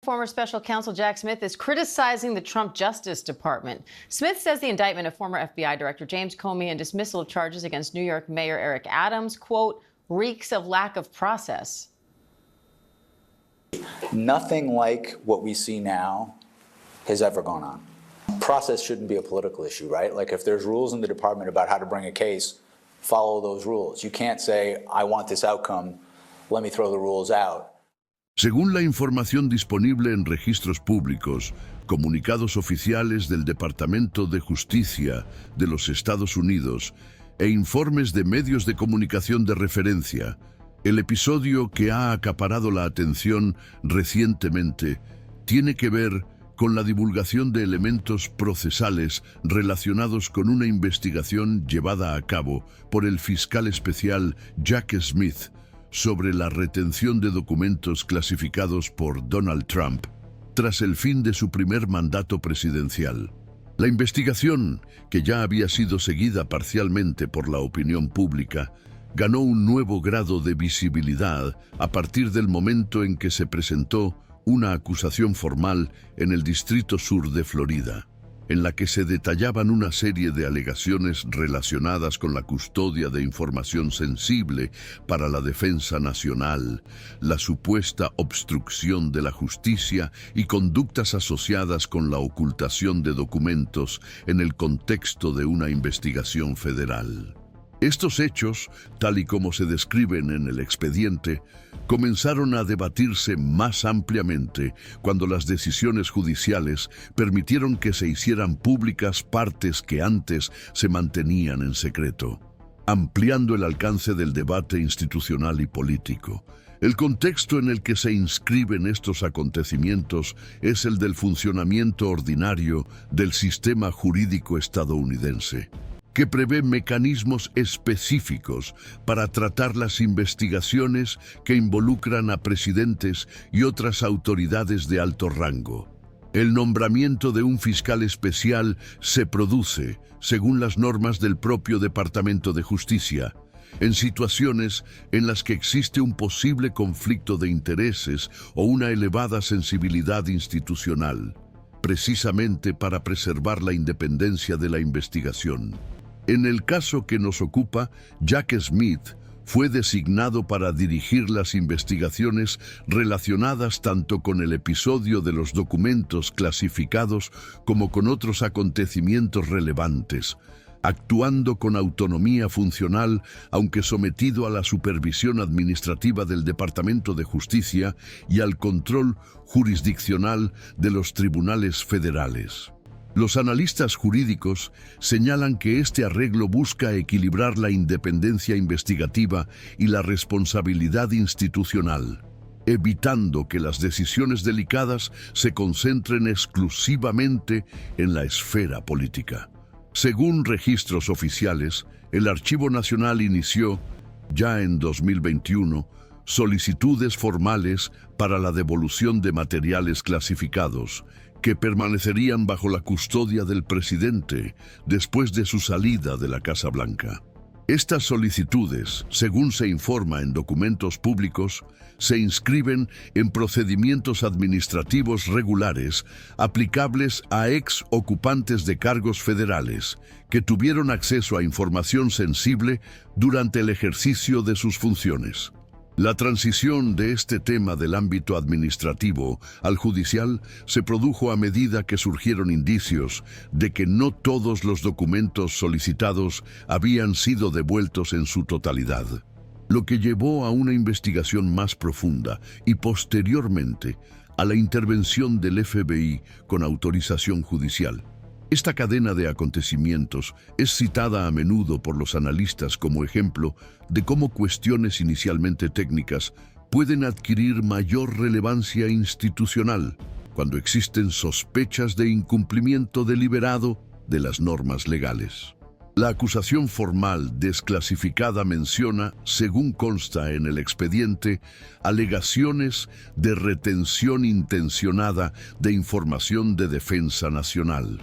Former special counsel Jack Smith is criticizing the Trump Justice Department. Smith says the indictment of former FBI Director James Comey and dismissal of charges against New York Mayor Eric Adams, quote, reeks of lack of process. Nothing like what we see now has ever gone on. Process shouldn't be a political issue, right? Like if there's rules in the department about how to bring a case, follow those rules. You can't say, I want this outcome, let me throw the rules out. Según la información disponible en registros públicos, comunicados oficiales del Departamento de Justicia de los Estados Unidos e informes de medios de comunicación de referencia, el episodio que ha acaparado la atención recientemente tiene que ver con la divulgación de elementos procesales relacionados con una investigación llevada a cabo por el fiscal especial Jack Smith sobre la retención de documentos clasificados por Donald Trump tras el fin de su primer mandato presidencial. La investigación, que ya había sido seguida parcialmente por la opinión pública, ganó un nuevo grado de visibilidad a partir del momento en que se presentó una acusación formal en el Distrito Sur de Florida, en la que se detallaban una serie de alegaciones relacionadas con la custodia de información sensible para la defensa nacional, la supuesta obstrucción de la justicia y conductas asociadas con la ocultación de documentos en el contexto de una investigación federal. Estos hechos, tal y como se describen en el expediente, comenzaron a debatirse más ampliamente cuando las decisiones judiciales permitieron que se hicieran públicas partes que antes se mantenían en secreto, ampliando el alcance del debate institucional y político. El contexto en el que se inscriben estos acontecimientos es el del funcionamiento ordinario del sistema jurídico estadounidense, que prevé mecanismos específicos para tratar las investigaciones que involucran a presidentes y otras autoridades de alto rango. El nombramiento de un fiscal especial se produce, según las normas del propio Departamento de Justicia, en situaciones en las que existe un posible conflicto de intereses o una elevada sensibilidad institucional, precisamente para preservar la independencia de la investigación. En el caso que nos ocupa, Jack Smith fue designado para dirigir las investigaciones relacionadas tanto con el episodio de los documentos clasificados como con otros acontecimientos relevantes, actuando con autonomía funcional, aunque sometido a la supervisión administrativa del Departamento de Justicia y al control jurisdiccional de los tribunales federales. Los analistas jurídicos señalan que este arreglo busca equilibrar la independencia investigativa y la responsabilidad institucional, evitando que las decisiones delicadas se concentren exclusivamente en la esfera política. Según registros oficiales, el Archivo Nacional inició, ya en 2021, solicitudes formales para la devolución de materiales clasificados, que permanecerían bajo la custodia del presidente después de su salida de la Casa Blanca. Estas solicitudes, según se informa en documentos públicos, se inscriben en procedimientos administrativos regulares aplicables a ex ocupantes de cargos federales que tuvieron acceso a información sensible durante el ejercicio de sus funciones. La transición de este tema del ámbito administrativo al judicial se produjo a medida que surgieron indicios de que no todos los documentos solicitados habían sido devueltos en su totalidad, lo que llevó a una investigación más profunda y posteriormente a la intervención del FBI con autorización judicial. Esta cadena de acontecimientos es citada a menudo por los analistas como ejemplo de cómo cuestiones inicialmente técnicas pueden adquirir mayor relevancia institucional cuando existen sospechas de incumplimiento deliberado de las normas legales. La acusación formal desclasificada menciona, según consta en el expediente, alegaciones de retención intencionada de información de defensa nacional,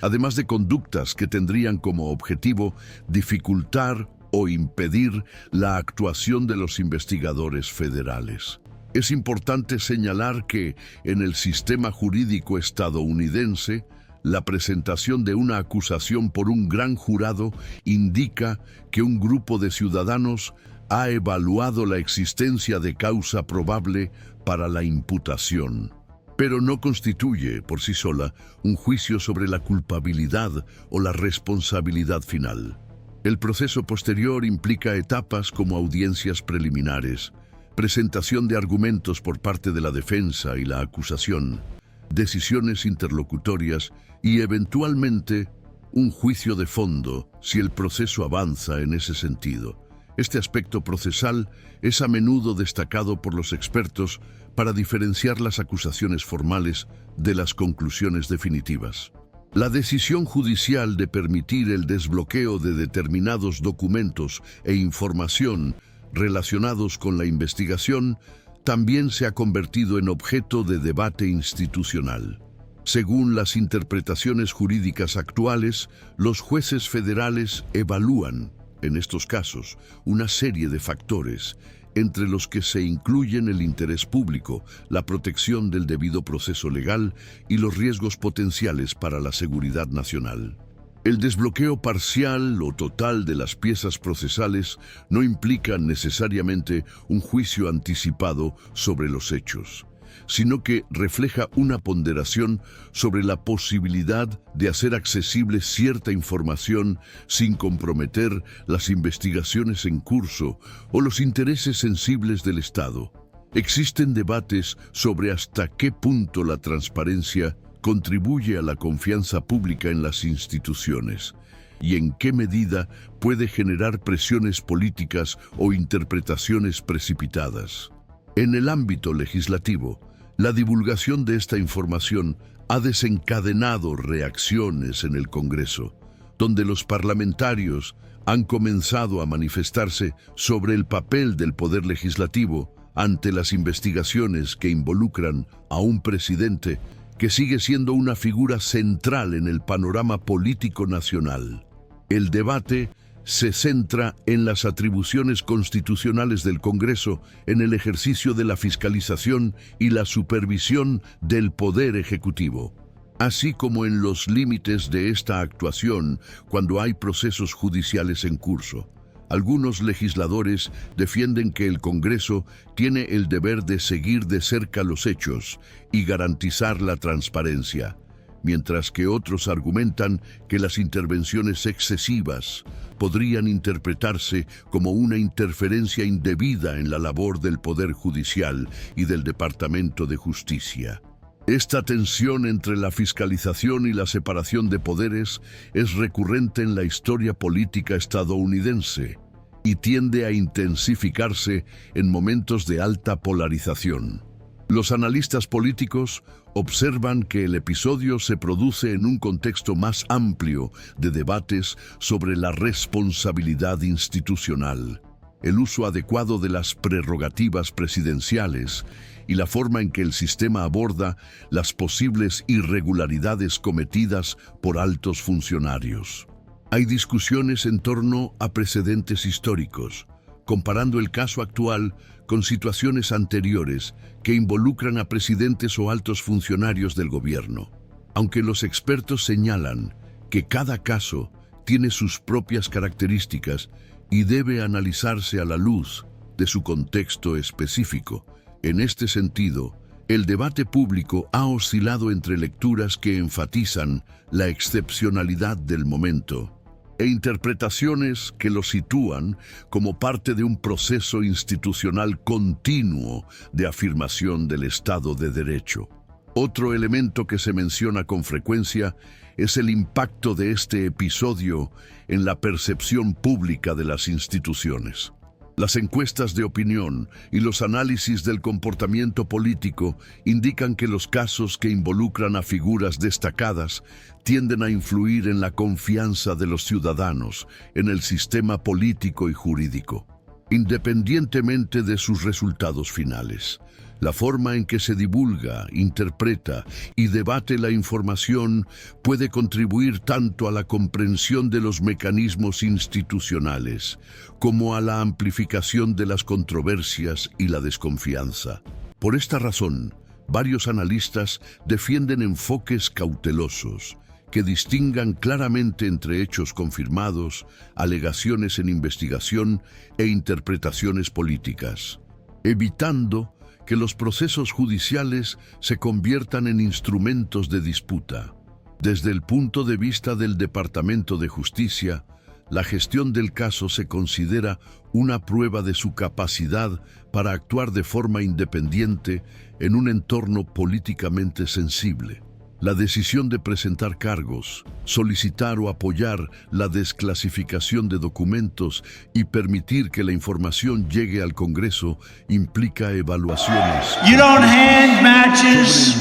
además de conductas que tendrían como objetivo dificultar o impedir la actuación de los investigadores federales. Es importante señalar que, en el sistema jurídico estadounidense, la presentación de una acusación por un gran jurado indica que un grupo de ciudadanos ha evaluado la existencia de causa probable para la imputación, pero no constituye, por sí sola, un juicio sobre la culpabilidad o la responsabilidad final. El proceso posterior implica etapas como audiencias preliminares, presentación de argumentos por parte de la defensa y la acusación, decisiones interlocutorias y, eventualmente, un juicio de fondo si el proceso avanza en ese sentido. Este aspecto procesal es a menudo destacado por los expertos para diferenciar las acusaciones formales de las conclusiones definitivas. La decisión judicial de permitir el desbloqueo de determinados documentos e información relacionados con la investigación también se ha convertido en objeto de debate institucional. Según las interpretaciones jurídicas actuales, los jueces federales evalúan, en estos casos, una serie de factores, entre los que se incluyen el interés público, la protección del debido proceso legal y los riesgos potenciales para la seguridad nacional. El desbloqueo parcial o total de las piezas procesales no implica necesariamente un juicio anticipado sobre los hechos, sino que refleja una ponderación sobre la posibilidad de hacer accesible cierta información sin comprometer las investigaciones en curso o los intereses sensibles del Estado. Existen debates sobre hasta qué punto la transparencia contribuye a la confianza pública en las instituciones y en qué medida puede generar presiones políticas o interpretaciones precipitadas. En el ámbito legislativo, la divulgación de esta información ha desencadenado reacciones en el Congreso, donde los parlamentarios han comenzado a manifestarse sobre el papel del poder legislativo ante las investigaciones que involucran a un presidente que sigue siendo una figura central en el panorama político nacional. El debate se centra en las atribuciones constitucionales del Congreso en el ejercicio de la fiscalización y la supervisión del Poder Ejecutivo, así como en los límites de esta actuación cuando hay procesos judiciales en curso. Algunos legisladores defienden que el Congreso tiene el deber de seguir de cerca los hechos y garantizar la transparencia, mientras que otros argumentan que las intervenciones excesivas podrían interpretarse como una interferencia indebida en la labor del Poder Judicial y del Departamento de Justicia. Esta tensión entre la fiscalización y la separación de poderes es recurrente en la historia política estadounidense y tiende a intensificarse en momentos de alta polarización. Los analistas políticos observan que el episodio se produce en un contexto más amplio de debates sobre la responsabilidad institucional, el uso adecuado de las prerrogativas presidenciales y la forma en que el sistema aborda las posibles irregularidades cometidas por altos funcionarios. Hay discusiones en torno a precedentes históricos, comparando el caso actual con situaciones anteriores que involucran a presidentes o altos funcionarios del gobierno. Aunque los expertos señalan que cada caso tiene sus propias características y debe analizarse a la luz de su contexto específico, en este sentido, el debate público ha oscilado entre lecturas que enfatizan la excepcionalidad del momento e interpretaciones que lo sitúan como parte de un proceso institucional continuo de afirmación del Estado de Derecho. Otro elemento que se menciona con frecuencia es el impacto de este episodio en la percepción pública de las instituciones. Las encuestas de opinión y los análisis del comportamiento político indican que los casos que involucran a figuras destacadas tienden a influir en la confianza de los ciudadanos en el sistema político y jurídico, independientemente de sus resultados finales. La forma en que se divulga, interpreta y debate la información puede contribuir tanto a la comprensión de los mecanismos institucionales como a la amplificación de las controversias y la desconfianza. Por esta razón, varios analistas defienden enfoques cautelosos que distingan claramente entre hechos confirmados, alegaciones en investigación e interpretaciones políticas, evitando que los procesos judiciales se conviertan en instrumentos de disputa. Desde el punto de vista del Departamento de Justicia, la gestión del caso se considera una prueba de su capacidad para actuar de forma independiente en un entorno políticamente sensible. La decisión de presentar cargos, solicitar o apoyar la desclasificación de documentos y permitir que la información llegue al Congreso implica evaluaciones. You don't hand matches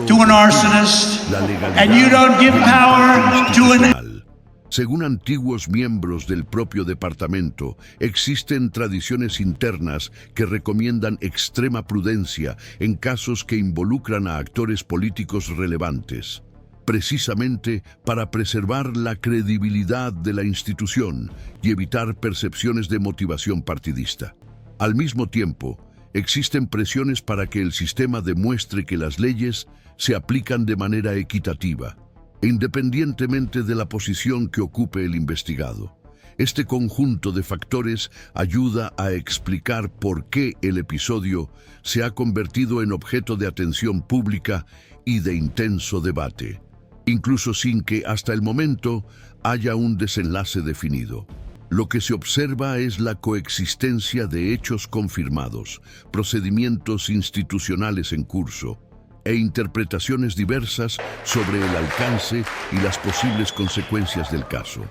to an arsonist, and you don't give power to an... Según antiguos miembros del propio departamento, existen tradiciones internas que recomiendan extrema prudencia en casos que involucran a actores políticos relevantes, precisamente para preservar la credibilidad de la institución y evitar percepciones de motivación partidista. Al mismo tiempo, existen presiones para que el sistema demuestre que las leyes se aplican de manera equitativa, independientemente de la posición que ocupe el investigado. Este conjunto de factores ayuda a explicar por qué el episodio se ha convertido en objeto de atención pública y de intenso debate, incluso sin que hasta el momento haya un desenlace definido. Lo que se observa es la coexistencia de hechos confirmados, procedimientos institucionales en curso, e interpretaciones diversas sobre el alcance y las posibles consecuencias del caso.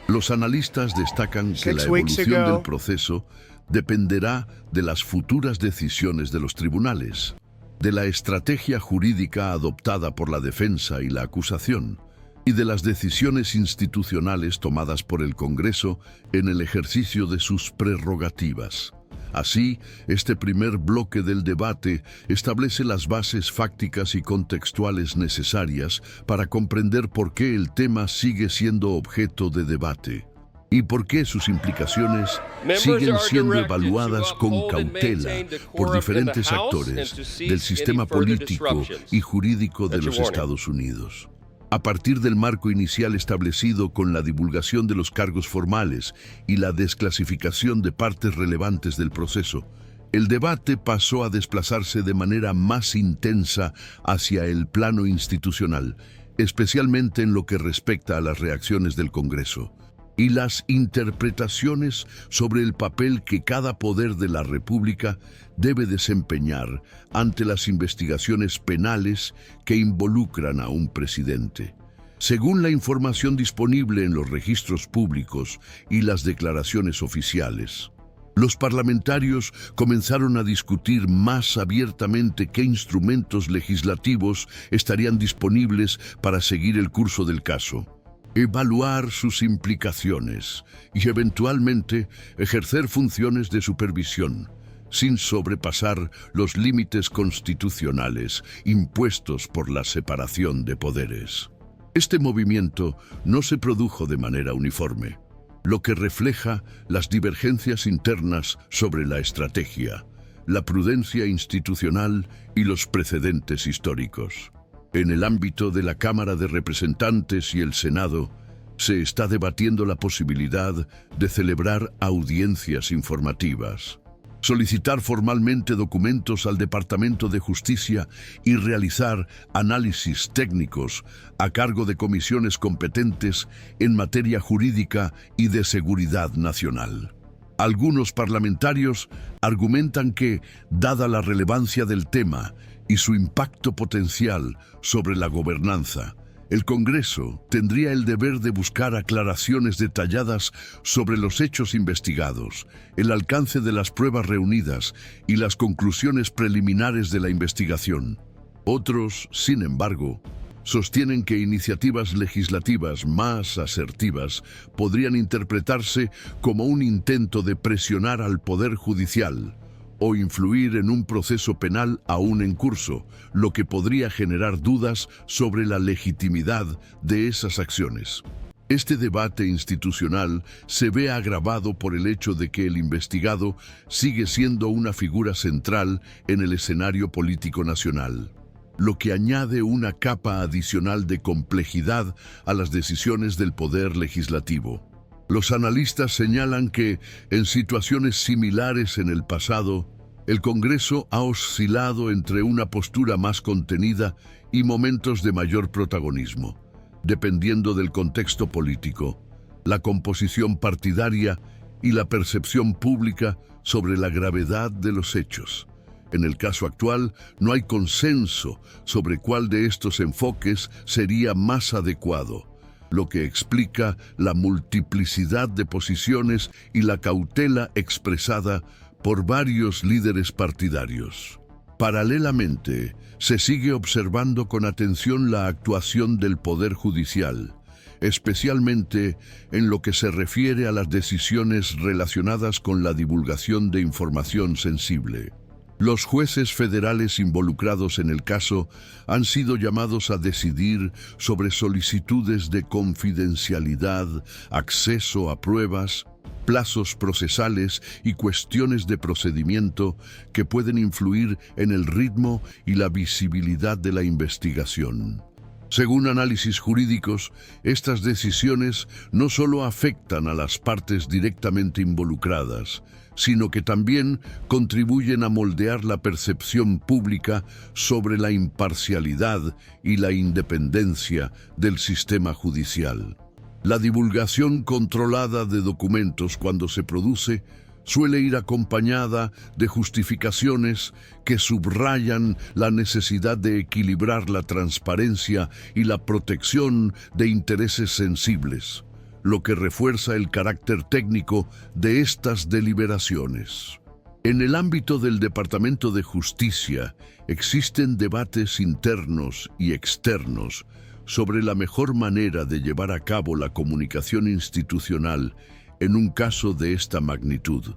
Los analistas destacan que la evolución del proceso dependerá de las futuras decisiones de los tribunales, de la estrategia jurídica adoptada por la defensa y la acusación, y de las decisiones institucionales tomadas por el Congreso en el ejercicio de sus prerrogativas. Así, este primer bloque del debate establece las bases fácticas y contextuales necesarias para comprender por qué el tema sigue siendo objeto de debate y por qué sus implicaciones siguen siendo evaluadas con cautela por diferentes actores del sistema político y jurídico de los Estados Unidos. A partir del marco inicial establecido con la divulgación de los cargos formales y la desclasificación de partes relevantes del proceso, el debate pasó a desplazarse de manera más intensa hacia el plano institucional, especialmente en lo que respecta a las reacciones del Congreso y las interpretaciones sobre el papel que cada poder de la República debe desempeñar ante las investigaciones penales que involucran a un presidente. Según la información disponible en los registros públicos y las declaraciones oficiales, los parlamentarios comenzaron a discutir más abiertamente qué instrumentos legislativos estarían disponibles para seguir el curso del caso, evaluar sus implicaciones y eventualmente ejercer funciones de supervisión, sin sobrepasar los límites constitucionales impuestos por la separación de poderes. Este movimiento no se produjo de manera uniforme, lo que refleja las divergencias internas sobre la estrategia, la prudencia institucional y los precedentes históricos. En el ámbito de la Cámara de Representantes y el Senado, se está debatiendo la posibilidad de celebrar audiencias informativas, solicitar formalmente documentos al Departamento de Justicia y realizar análisis técnicos a cargo de comisiones competentes en materia jurídica y de seguridad nacional. Algunos parlamentarios argumentan que, dada la relevancia del tema y su impacto potencial sobre la gobernanza, el Congreso tendría el deber de buscar aclaraciones detalladas sobre los hechos investigados, el alcance de las pruebas reunidas y las conclusiones preliminares de la investigación. Otros, sin embargo, sostienen que iniciativas legislativas más asertivas podrían interpretarse como un intento de presionar al Poder Judicial o influir en un proceso penal aún en curso, lo que podría generar dudas sobre la legitimidad de esas acciones. Este debate institucional se ve agravado por el hecho de que el investigado sigue siendo una figura central en el escenario político nacional, lo que añade una capa adicional de complejidad a las decisiones del poder legislativo. Los analistas señalan que, en situaciones similares en el pasado, el Congreso ha oscilado entre una postura más contenida y momentos de mayor protagonismo, dependiendo del contexto político, la composición partidaria y la percepción pública sobre la gravedad de los hechos. En el caso actual, no hay consenso sobre cuál de estos enfoques sería más adecuado, lo que explica la multiplicidad de posiciones y la cautela expresada por varios líderes partidarios. Paralelamente, se sigue observando con atención la actuación del Poder Judicial, especialmente en lo que se refiere a las decisiones relacionadas con la divulgación de información sensible. Los jueces federales involucrados en el caso han sido llamados a decidir sobre solicitudes de confidencialidad, acceso a pruebas, plazos procesales y cuestiones de procedimiento que pueden influir en el ritmo y la visibilidad de la investigación. Según análisis jurídicos, estas decisiones no solo afectan a las partes directamente involucradas, sino que también contribuyen a moldear la percepción pública sobre la imparcialidad y la independencia del sistema judicial. La divulgación controlada de documentos cuando se produce suele ir acompañada de justificaciones que subrayan la necesidad de equilibrar la transparencia y la protección de intereses sensibles, lo que refuerza el carácter técnico de estas deliberaciones. En el ámbito del Departamento de Justicia existen debates internos y externos sobre la mejor manera de llevar a cabo la comunicación institucional en un caso de esta magnitud.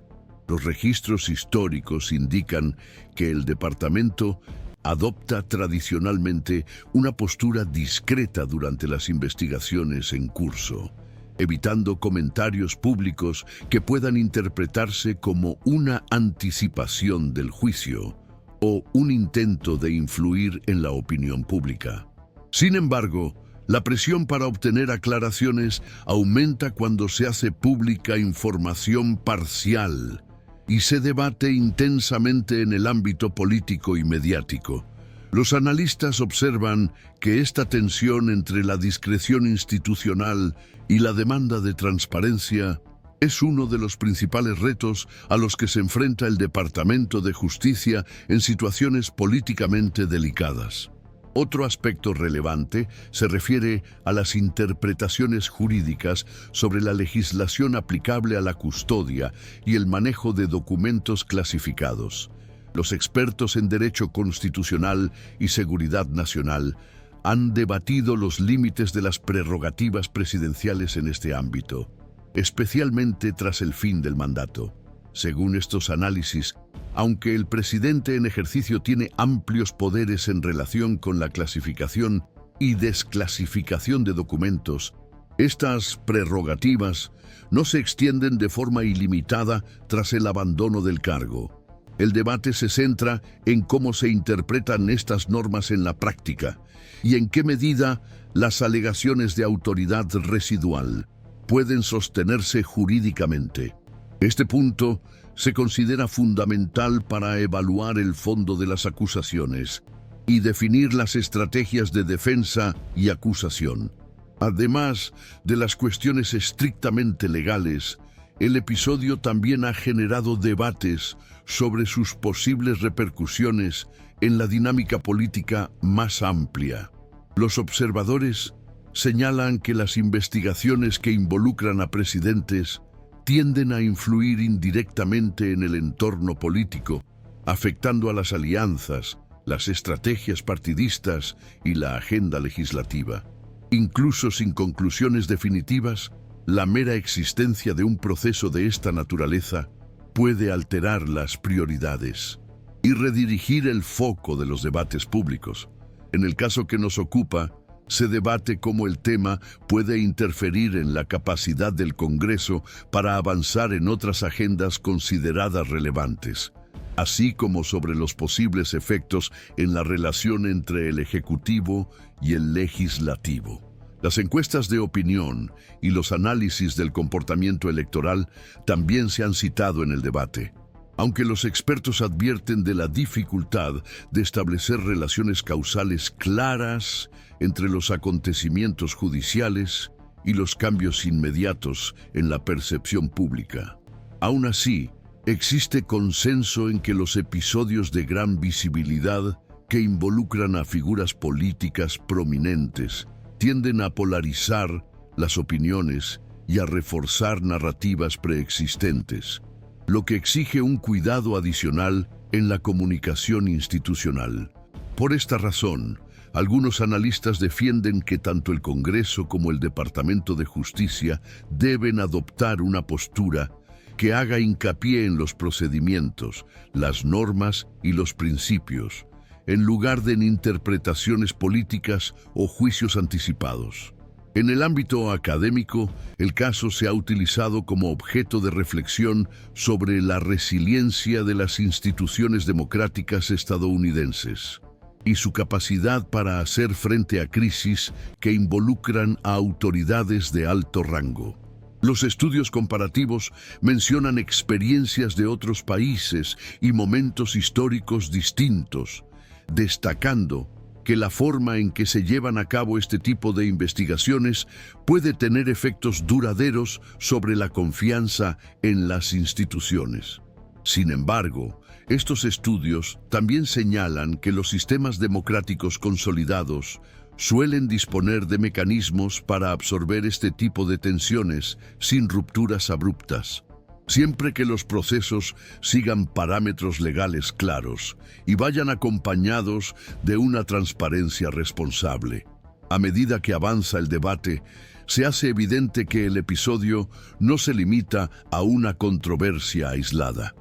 Los registros históricos indican que el departamento adopta tradicionalmente una postura discreta durante las investigaciones en curso, evitando comentarios públicos que puedan interpretarse como una anticipación del juicio o un intento de influir en la opinión pública. Sin embargo, la presión para obtener aclaraciones aumenta cuando se hace pública información parcial y se debate intensamente en el ámbito político y mediático. Los analistas observan que esta tensión entre la discreción institucional y la demanda de transparencia es uno de los principales retos a los que se enfrenta el Departamento de Justicia en situaciones políticamente delicadas. Otro aspecto relevante se refiere a las interpretaciones jurídicas sobre la legislación aplicable a la custodia y el manejo de documentos clasificados. Los expertos en derecho constitucional y seguridad nacional han debatido los límites de las prerrogativas presidenciales en este ámbito, especialmente tras el fin del mandato. Según estos análisis, aunque el presidente en ejercicio tiene amplios poderes en relación con la clasificación y desclasificación de documentos, estas prerrogativas no se extienden de forma ilimitada tras el abandono del cargo. El debate se centra en cómo se interpretan estas normas en la práctica y en qué medida las alegaciones de autoridad residual pueden sostenerse jurídicamente. Este punto se considera fundamental para evaluar el fondo de las acusaciones y definir las estrategias de defensa y acusación. Además de las cuestiones estrictamente legales, el episodio también ha generado debates sobre sus posibles repercusiones en la dinámica política más amplia. Los observadores señalan que las investigaciones que involucran a presidentes tienden a influir indirectamente en el entorno político, afectando a las alianzas, las estrategias partidistas y la agenda legislativa. Incluso sin conclusiones definitivas, la mera existencia de un proceso de esta naturaleza puede alterar las prioridades y redirigir el foco de los debates públicos. En el caso que nos ocupa, se debate cómo el tema puede interferir en la capacidad del Congreso para avanzar en otras agendas consideradas relevantes, así como sobre los posibles efectos en la relación entre el Ejecutivo y el Legislativo. Las encuestas de opinión y los análisis del comportamiento electoral también se han citado en el debate. Aunque los expertos advierten de la dificultad de establecer relaciones causales claras entre los acontecimientos judiciales y los cambios inmediatos en la percepción pública, aún así, existe consenso en que los episodios de gran visibilidad que involucran a figuras políticas prominentes tienden a polarizar las opiniones y a reforzar narrativas preexistentes, lo que exige un cuidado adicional en la comunicación institucional. Por esta razón, algunos analistas defienden que tanto el Congreso como el Departamento de Justicia deben adoptar una postura que haga hincapié en los procedimientos, las normas y los principios, en lugar de en interpretaciones políticas o juicios anticipados. En el ámbito académico, el caso se ha utilizado como objeto de reflexión sobre la resiliencia de las instituciones democráticas estadounidenses y su capacidad para hacer frente a crisis que involucran a autoridades de alto rango. Los estudios comparativos mencionan experiencias de otros países y momentos históricos distintos, destacando que la forma en que se llevan a cabo este tipo de investigaciones puede tener efectos duraderos sobre la confianza en las instituciones. Sin embargo, estos estudios también señalan que los sistemas democráticos consolidados suelen disponer de mecanismos para absorber este tipo de tensiones sin rupturas abruptas, siempre que los procesos sigan parámetros legales claros y vayan acompañados de una transparencia responsable. A medida que avanza el debate, se hace evidente que el episodio no se limita a una controversia aislada,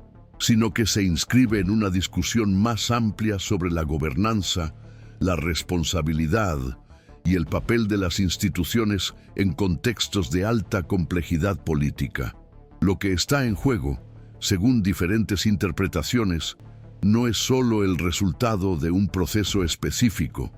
sino que se inscribe en una discusión más amplia sobre la gobernanza, la responsabilidad y el papel de las instituciones en contextos de alta complejidad política. Lo que está en juego, según diferentes interpretaciones, no es solo el resultado de un proceso específico,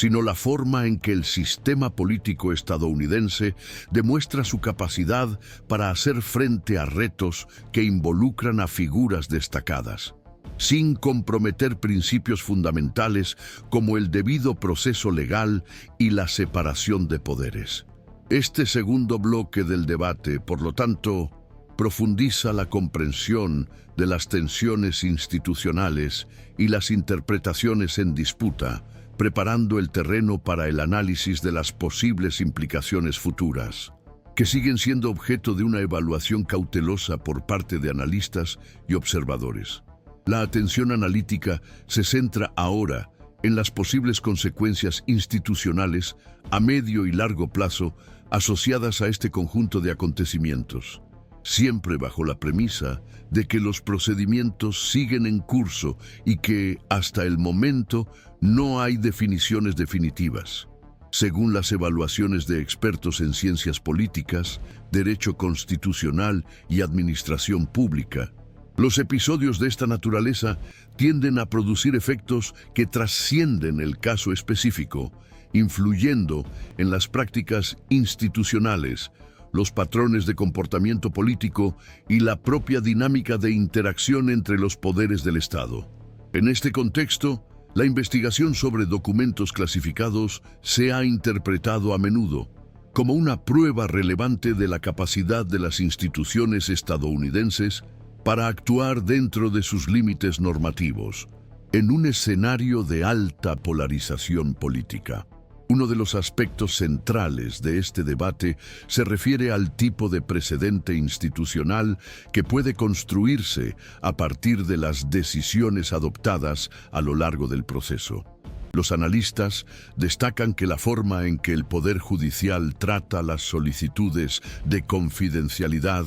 sino la forma en que el sistema político estadounidense demuestra su capacidad para hacer frente a retos que involucran a figuras destacadas, sin comprometer principios fundamentales como el debido proceso legal y la separación de poderes. Este segundo bloque del debate, por lo tanto, profundiza la comprensión de las tensiones institucionales y las interpretaciones en disputa, preparando el terreno para el análisis de las posibles implicaciones futuras, que siguen siendo objeto de una evaluación cautelosa por parte de analistas y observadores. La atención analítica se centra ahora en las posibles consecuencias institucionales a medio y largo plazo asociadas a este conjunto de acontecimientos, siempre bajo la premisa de que los procedimientos siguen en curso y que, hasta el momento, no hay definiciones definitivas. Según las evaluaciones de expertos en ciencias políticas, derecho constitucional y administración pública, los episodios de esta naturaleza tienden a producir efectos que trascienden el caso específico, influyendo en las prácticas institucionales, los patrones de comportamiento político y la propia dinámica de interacción entre los poderes del Estado. En este contexto, la investigación sobre documentos clasificados se ha interpretado a menudo como una prueba relevante de la capacidad de las instituciones estadounidenses para actuar dentro de sus límites normativos, en un escenario de alta polarización política. Uno de los aspectos centrales de este debate se refiere al tipo de precedente institucional que puede construirse a partir de las decisiones adoptadas a lo largo del proceso. Los analistas destacan que la forma en que el Poder Judicial trata las solicitudes de confidencialidad,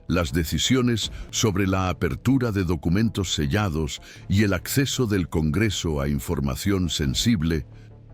las decisiones sobre la apertura de documentos sellados y el acceso del Congreso a información sensible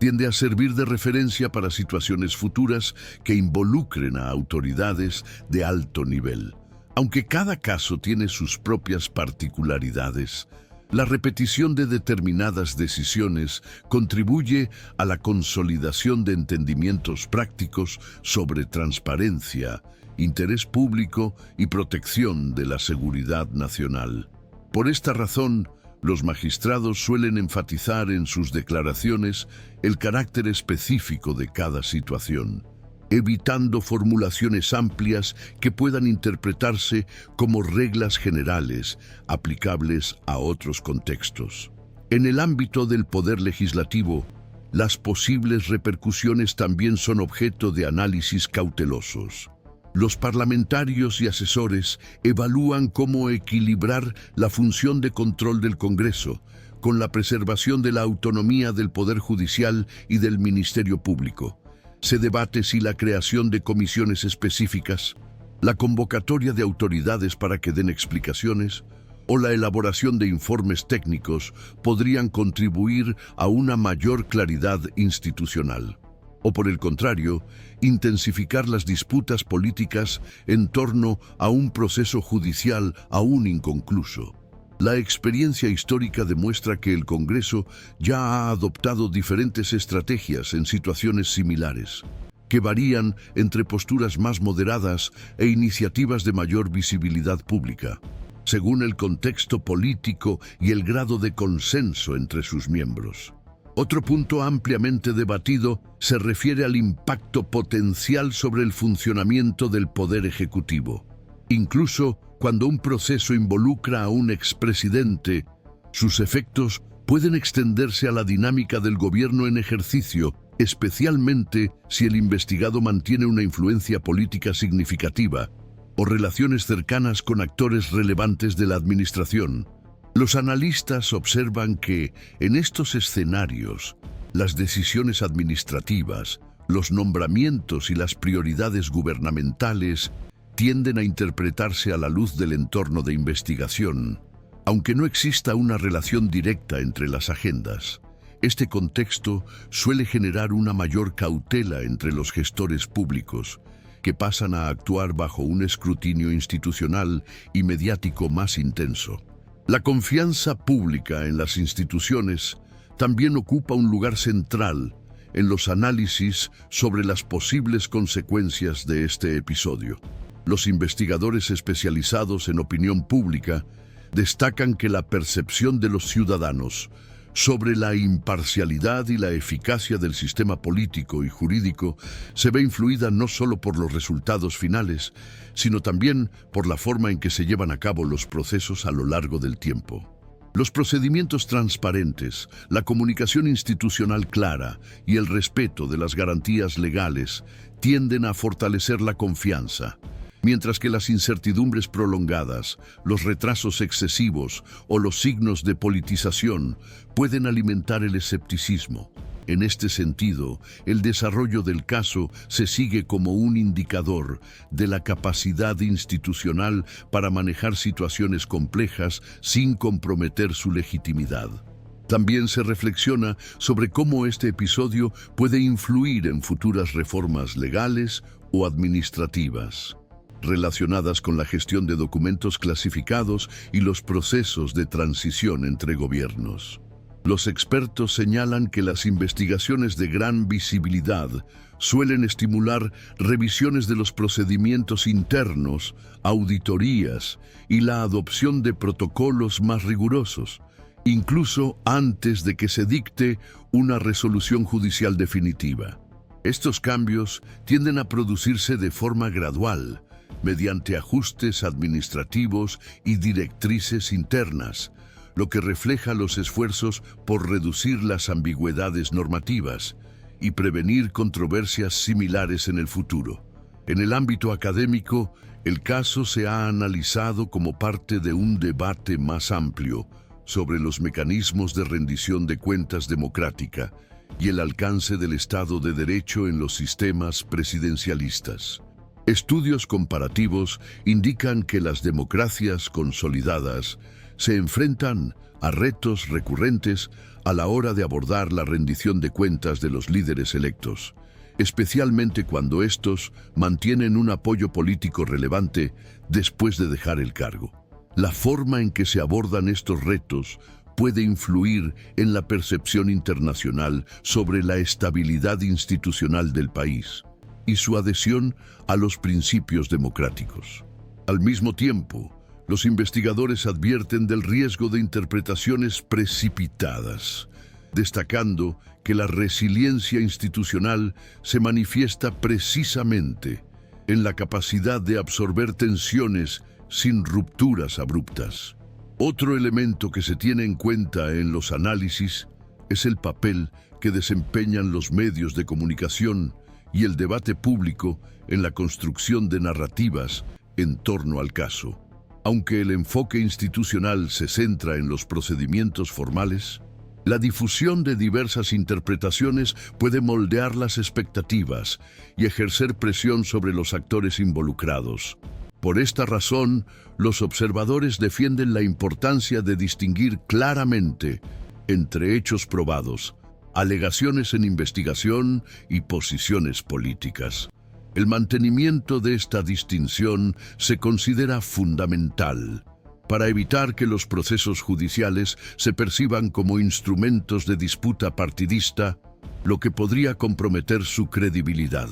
tiende a servir de referencia para situaciones futuras que involucren a autoridades de alto nivel. Aunque cada caso tiene sus propias particularidades, la repetición de determinadas decisiones contribuye a la consolidación de entendimientos prácticos sobre transparencia, interés público y protección de la seguridad nacional. Por esta razón, los magistrados suelen enfatizar en sus declaraciones el carácter específico de cada situación, evitando formulaciones amplias que puedan interpretarse como reglas generales aplicables a otros contextos. En el ámbito del poder legislativo, las posibles repercusiones también son objeto de análisis cautelosos. Los parlamentarios y asesores evalúan cómo equilibrar la función de control del Congreso con la preservación de la autonomía del Poder Judicial y del Ministerio Público. Se debate si la creación de comisiones específicas, la convocatoria de autoridades para que den explicaciones o la elaboración de informes técnicos podrían contribuir a una mayor claridad institucional. O por el contrario, intensificar las disputas políticas en torno a un proceso judicial aún inconcluso. La experiencia histórica demuestra que el Congreso ya ha adoptado diferentes estrategias en situaciones similares, que varían entre posturas más moderadas e iniciativas de mayor visibilidad pública, según el contexto político y el grado de consenso entre sus miembros. Otro punto ampliamente debatido se refiere al impacto potencial sobre el funcionamiento del Poder Ejecutivo. Incluso cuando un proceso involucra a un expresidente, sus efectos pueden extenderse a la dinámica del gobierno en ejercicio, especialmente si el investigado mantiene una influencia política significativa o relaciones cercanas con actores relevantes de la administración. Los analistas observan que, en estos escenarios, las decisiones administrativas, los nombramientos y las prioridades gubernamentales tienden a interpretarse a la luz del entorno de investigación. Aunque no exista una relación directa entre las agendas, este contexto suele generar una mayor cautela entre los gestores públicos, que pasan a actuar bajo un escrutinio institucional y mediático más intenso. La confianza pública en las instituciones también ocupa un lugar central en los análisis sobre las posibles consecuencias de este episodio. Los investigadores especializados en opinión pública destacan que la percepción de los ciudadanos sobre la imparcialidad y la eficacia del sistema político y jurídico se ve influida no solo por los resultados finales, sino también por la forma en que se llevan a cabo los procesos a lo largo del tiempo. Los procedimientos transparentes, la comunicación institucional clara y el respeto de las garantías legales tienden a fortalecer la confianza, mientras que las incertidumbres prolongadas, los retrasos excesivos o los signos de politización pueden alimentar el escepticismo. En este sentido, el desarrollo del caso se sigue como un indicador de la capacidad institucional para manejar situaciones complejas sin comprometer su legitimidad. También se reflexiona sobre cómo este episodio puede influir en futuras reformas legales o administrativas, relacionadas con la gestión de documentos clasificados y los procesos de transición entre gobiernos. Los expertos señalan que las investigaciones de gran visibilidad suelen estimular revisiones de los procedimientos internos, auditorías y la adopción de protocolos más rigurosos, incluso antes de que se dicte una resolución judicial definitiva. Estos cambios tienden a producirse de forma gradual, mediante ajustes administrativos y directrices internas, lo que refleja los esfuerzos por reducir las ambigüedades normativas y prevenir controversias similares en el futuro. En el ámbito académico, el caso se ha analizado como parte de un debate más amplio sobre los mecanismos de rendición de cuentas democrática y el alcance del Estado de Derecho en los sistemas presidencialistas. Estudios comparativos indican que las democracias consolidadas se enfrentan a retos recurrentes a la hora de abordar la rendición de cuentas de los líderes electos, especialmente cuando estos mantienen un apoyo político relevante después de dejar el cargo. La forma en que se abordan estos retos puede influir en la percepción internacional sobre la estabilidad institucional del país y su adhesión a los principios democráticos. Al mismo tiempo, los investigadores advierten del riesgo de interpretaciones precipitadas, destacando que la resiliencia institucional se manifiesta precisamente en la capacidad de absorber tensiones sin rupturas abruptas. Otro elemento que se tiene en cuenta en los análisis es el papel que desempeñan los medios de comunicación y el debate público en la construcción de narrativas en torno al caso. Aunque el enfoque institucional se centra en los procedimientos formales, la difusión de diversas interpretaciones puede moldear las expectativas y ejercer presión sobre los actores involucrados. Por esta razón, los observadores defienden la importancia de distinguir claramente entre hechos probados, alegaciones en investigación y posiciones políticas. El mantenimiento de esta distinción se considera fundamental para evitar que los procesos judiciales se perciban como instrumentos de disputa partidista, lo que podría comprometer su credibilidad.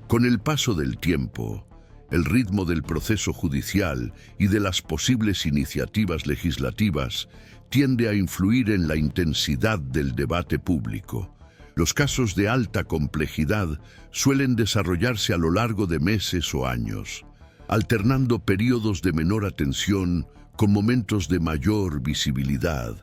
Con el paso del tiempo, el ritmo del proceso judicial y de las posibles iniciativas legislativas tiende a influir en la intensidad del debate público. Los casos de alta complejidad suelen desarrollarse a lo largo de meses o años, alternando periodos de menor atención con momentos de mayor visibilidad,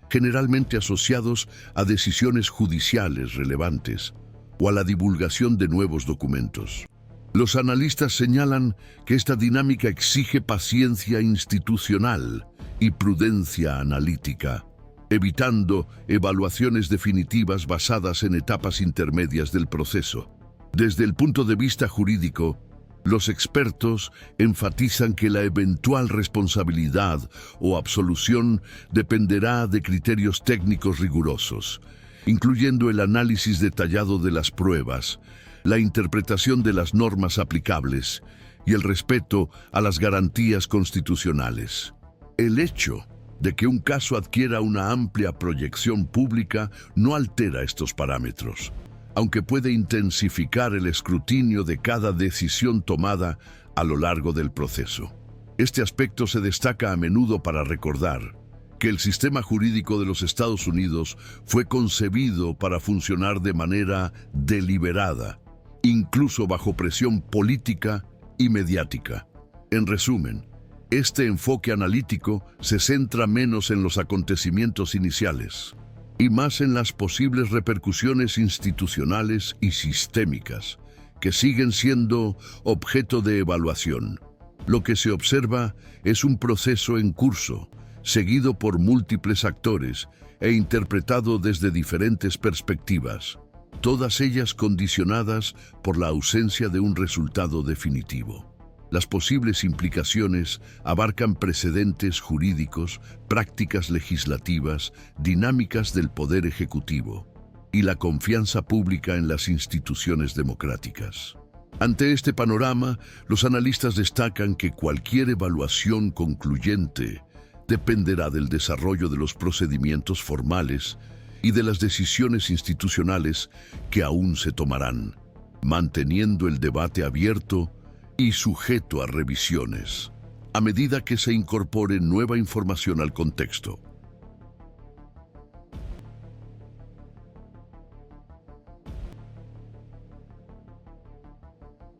generalmente asociados a decisiones judiciales relevantes o a la divulgación de nuevos documentos. Los analistas señalan que esta dinámica exige paciencia institucional y prudencia analítica, evitando evaluaciones definitivas basadas en etapas intermedias del proceso. Desde el punto de vista jurídico, los expertos enfatizan que la eventual responsabilidad o absolución dependerá de criterios técnicos rigurosos, incluyendo el análisis detallado de las pruebas, la interpretación de las normas aplicables y el respeto a las garantías constitucionales. El hecho de que un caso adquiera una amplia proyección pública no altera estos parámetros, aunque puede intensificar el escrutinio de cada decisión tomada a lo largo del proceso. Este aspecto se destaca a menudo para recordar que el sistema jurídico de los Estados Unidos fue concebido para funcionar de manera deliberada, incluso bajo presión política y mediática. En resumen, este enfoque analítico se centra menos en los acontecimientos iniciales y más en las posibles repercusiones institucionales y sistémicas, que siguen siendo objeto de evaluación. Lo que se observa es un proceso en curso, seguido por múltiples actores e interpretado desde diferentes perspectivas, todas ellas condicionadas por la ausencia de un resultado definitivo. Las posibles implicaciones abarcan precedentes jurídicos, prácticas legislativas, dinámicas del poder ejecutivo y la confianza pública en las instituciones democráticas. Ante este panorama, los analistas destacan que cualquier evaluación concluyente dependerá del desarrollo de los procedimientos formales y de las decisiones institucionales que aún se tomarán, manteniendo el debate abierto y sujeto a revisiones, a medida que se incorpore nueva información al contexto.